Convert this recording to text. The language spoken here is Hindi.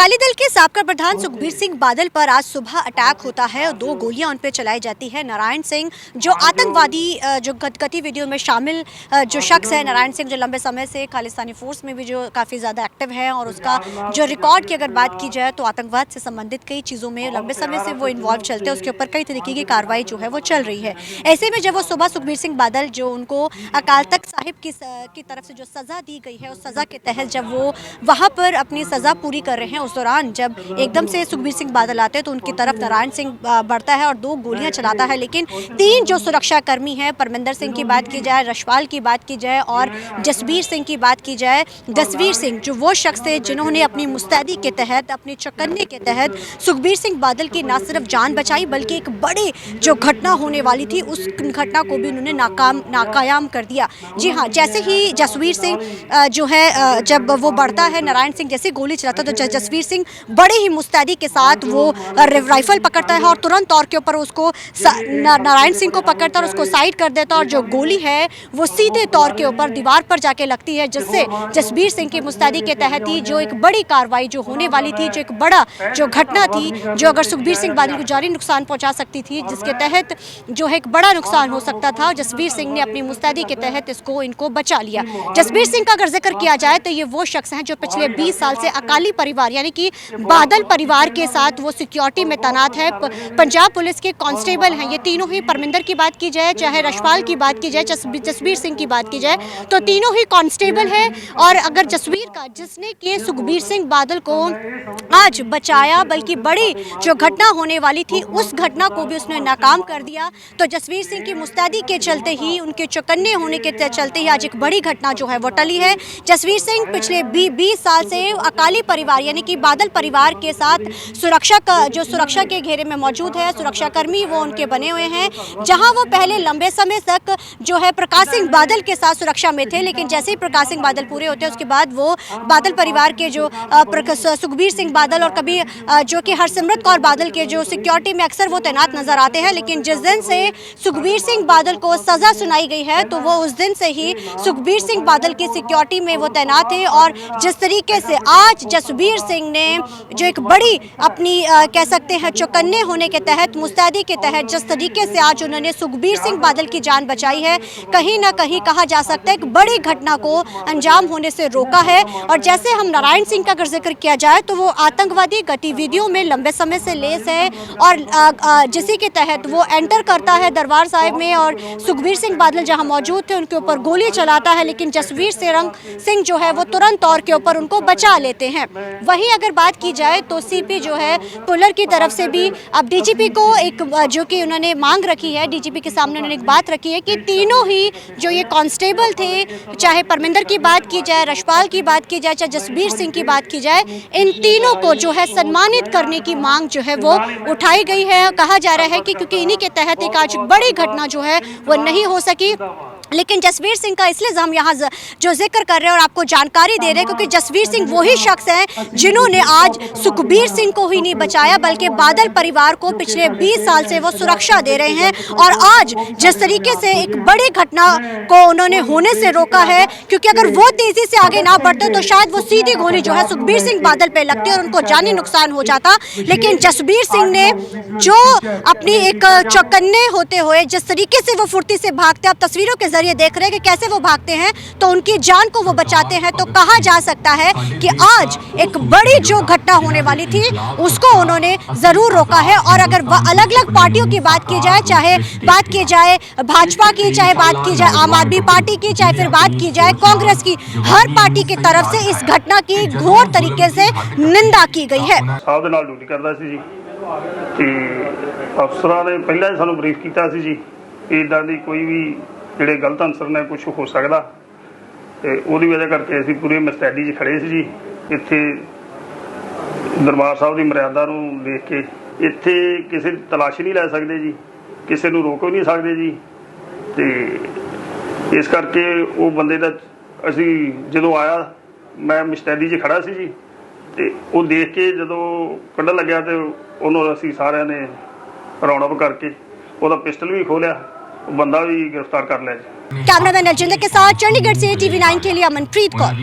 अकाली दल के साबका प्रधान सुखबीर सिंह बादल पर आज सुबह अटैक होता है और 2 गोलियां उन पर चलाई जाती है। नारायण सिंह जो आतंकवादी जो गतिविधियों में शामिल जो शख्स है, नारायण सिंह जो लंबे समय से खालिस्तानी फोर्स में भी जो काफ़ी ज़्यादा एक्टिव है और उसका जो रिकॉर्ड की अगर बात की जाए तो आतंकवाद से संबंधित कई चीज़ों में लंबे समय से वो इन्वॉल्व चलते हैं, उसके ऊपर कई तरीके की कार्रवाई जो है वो चल रही है। ऐसे में जब वो सुबह सुखबीर सिंह बादल जो उनको अकाल तख्त साहिब की तरफ से जो सज़ा दी गई है उस सज़ा के तहत जब वो वहाँ पर अपनी सज़ा पूरी कर रहे हैं, उस दौरान जब एकदम से सुखबीर सिंह बादल आते हैं तो उनकी तरफ नारायण सिंह बढ़ता है और 2 गोलियां चलाता है। लेकिन 3 जो सुरक्षा कर्मी हैं, परमिंदर सिंह की बात की जाए, रशवाल की बात की जाए और जसबीर सिंह की बात की जाए, जसबीर सिंह जो वो शख्स थे जिन्होंने अपनी मुस्तैदी के तहत, अपने चौकन्ने के तहत सुखबीर सिंह बादल की न सिर्फ जान बचाई बल्कि एक बड़ी जो घटना होने वाली थी उस घटना को भी उन्होंने नाकायाम कर दिया। जी हाँ, जैसे ही जसबीर सिंह जो है जब वो बढ़ता है, नारायण सिंह जैसे गोली चलाता है तो जसबीर सिंह बड़े ही मुस्तैदी के साथ वो राइफल पकड़ता है और तुरंत तौर के ऊपर उसको नारायण सिंह को पकड़ता है और उसको साइड कर देता है और जो गोली है वो सीधे तौर के ऊपर दीवार पर जाके लगती है, जिससे जसबीर सिंह की मुस्तैदी के तहत ही जो एक बड़ी कार्रवाई जो होने वाली थी, जो एक बड़ा जो घटना थी जो अगर सुखबीर सिंह बादल को जानी नुकसान पहुंचा सकती थी, जिसके तहत जो है एक बड़ा नुकसान हो सकता था, जसबीर सिंह ने अपनी मुस्तैदी के तहत इनको बचा लिया। जसबीर सिंह का अगर जिक्र किया जाए तो ये वो शख्स हैं जो पिछले 20 साल से अकाली परिवार यानी कि बादल परिवार के साथ वो सिक्योरिटी में तैनात है। पंजाब पुलिस के कांस्टेबल हैं ये तीनों ही। परमिंदर की बात की जाए, चाहे रशवाल की बात की जाए, जसबीर सिंह की बात की जाए तो तीनों ही कांस्टेबल हैं। और अगर जसबीर का जिसने कि सुखबीर सिंह बादल को आज बचाया, बल्कि बड़ी जो घटना होने वाली थी उस घटना को भी उसने नाकाम कर दिया, तो जसबीर सिंह की मुस्तैदी के चलते ही, उनके चौकन्ने होने के चलते ही आज एक बड़ी घटना जो है वो टली है। जसबीर सिंह पिछले 20 साल से अकाली परिवार यानी कि बादल परिवार के साथ सुरक्षा के घेरे में मौजूद है। सुरक्षा कर्मी वो उनके बने हुए हैं, जहां वो पहले लंबे समय तक जो है प्रकाश सिंह बादल के साथ सुरक्षा में थे, लेकिन जैसे ही प्रकाश सिंह बादल पूरे होते हैं उसके बाद वो बादल परिवार के जो सुखबीर सिंह बादल और कभी जो कि हरसिमरत कौर बादल के जो सिक्योरिटी में अक्सर वो तैनात नजर आते हैं। लेकिन जिस दिन से सुखबीर सिंह बादल को सजा सुनाई गई है तो वो उस दिन से ही सुखबीर सिंह बादल की सिक्योरिटी में वो तैनात है। और जिस तरीके से आज जसबीर सिंह ने जो एक बड़ी अपनी कह सकते हैं चौकन्ने होने के तहत, मुस्तैदी के तहत जिस तरीके से आज उन्होंने सुखबीर सिंह बादल की जान बचाई है, कहीं ना कहीं कहा जा सकता है एक बड़ी घटना को अंजाम होने से रोका है। और जैसे हम नारायण सिंह का अगर जिक्र किया जाए तो वो आतंकवादी गतिविधियों में लंबे समय से लेस है और जिसी के तहत वो एंटर करता है दरबार साहिब में और सुखबीर सिंह बादल जहां मौजूद थे उनके ऊपर गोली चलाता है, लेकिन जसबीर सिंह जो है वो तुरंत तौर के ऊपर उनको बचा लेते हैं। वहीं अगर बात की जाए तो सीपी जो है पुलर की तरफ से भी अब डीजीपी को एक जो कि उन्होंने मांग रखी है, डीजीपी के सामने उन्होंने एक बात रखी है कि तीनों ही जो ये कांस्टेबल थे, चाहे परमिंदर की बात की जाए, रशपाल की बात की जाए, चाहे जसबीर सिंह की बात की जाए, इन तीनों को जो है सम्मानित करने की मांग जो है वो उठाई गई है। कहा जा रहा है कि क्योंकि इन्हीं के तहत एक आज बड़ी घटना जो है वो नहीं हो सकी। लेकिन जसबीर सिंह का इसलिए हम यहाँ जो जिक्र कर रहे हैं और आपको जानकारी दे रहे हैं क्योंकि जसबीर सिंह वही शख्स हैं जिन्होंने आज सुखबीर सिंह को ही नहीं बचाया बल्कि बादल परिवार को पिछले 20 साल से वो सुरक्षा दे रहे हैं। और आज जिस तरीके से एक बड़ी घटना को उन्होंने होने से रोका है, क्योंकि अगर वो तेजी से आगे ना बढ़ते तो शायद वो सीधी गोली जो है सुखबीर सिंह बादल पे लगती और उनको जानी नुकसान हो जाता। लेकिन जसबीर सिंह ने जो अपनी एक चौकन्ने होते हुए जिस तरीके से वो फुर्ती से भागते, आप तस्वीरों के ये देख रहे हैं कि कैसे वो भागते हैं तो उनकी जान को वो बचाते हैं। तो कहा जा सकता है कि आज एक बड़ी जो घटना होने वाली थी उसको उन्होंने जरूर रोका है। और अगर अलग अलग पार्टियों की बात की जाए, चाहे बात की जाए भाजपा की, चाहे बात की जाए आम आदमी पार्टी की, चाहे फिर बात की जाए कांग्रेस की, हर पार्टी की तरफ से इस घटना की घोर तरीके से निंदा की गई है। अफसरां ने पहले सानू ब्रीफ किया सी जी इदां दी कोई भी ਜਿਹੜੇ गलत अंसर ने कुछ हो सकता, तो वो वजह करके असीं पूरी मुस्तैदी 'च खड़े सी जी। इत्थे दरबार साहब की मर्यादा नूं देख के इत्थे किसी तलाशी नहीं लै सकते जी, किसी नूं रोक भी नहीं सकते जी। तो इस करके वो बंदे दा असीं जदों आया मैं मुस्तैदी 'च खड़ा सी जी, तो वो देख के जदों कड्ढण लग्या तो उन्होंने असीं सारिਆਂ ने रौनक करके ਉਹਦਾ पिस्टल भी खोलिया, बंदा भी गिरफ्तार कर लिया। कैमरामैन अजिंदर के साथ चंडीगढ़ से TV9 के लिए अमनप्रीत कौर।